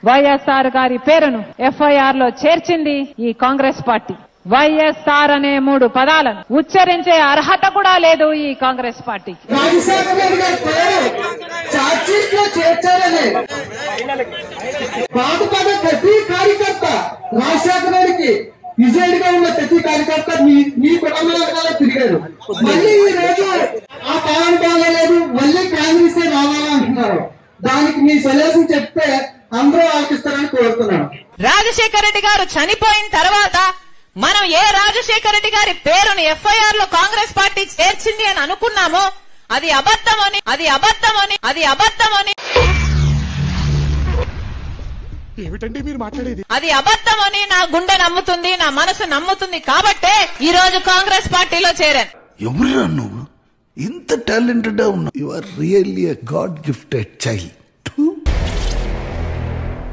వైఎస్ఆర్ గారి పేరును FIR లో చేర్చింది ఈ కాంగ్రెస్ పార్టీ. వైఎస్ఆర్ అనే 3 పదాలను ఉచ్చరించే అర్హత కూడా లేదు ఈ కాంగ్రెస్ పార్టీకి. బాధపడే ప్రతి కార్యకర్త రాజశేఖర రెడ్డికి విజయుడు గా ఉన్న ప్రతి కార్యకర్త మీ కుటుంబంలో తిరిగారు. మళ్ళీ ఈ రోజు ఆ పాలన బాగలేదు, మళ్ళీ కాంగ్రెస్ రావాలంటున్నారు. దానికి మీ సొల్యూషన్ చెప్తే అందరూ ఆలోచిస్తారని కోరుతున్నాను. రాజశేఖర రెడ్డి గారు చనిపోయిన తర్వాత మనం ఏ రాజశేఖర రెడ్డి గారి పేరుని FIR లో కాంగ్రెస్ పార్టీ చేర్చింది అని అనుకున్నామో అది అబద్ధమని ఏమిటండి మీరు మాట్లాడేది? అది అబద్ధమని నా గుండె నమ్ముతుంది, నా మనసు నమ్ముతుంది. కాబట్టే ఈ రోజు కాంగ్రెస్ పార్టీలో చేరాను. ఎవరురా నువ్వు? ఇంత టాలెంటెడ్ గా ఉన్నావు. You are really a god gifted child.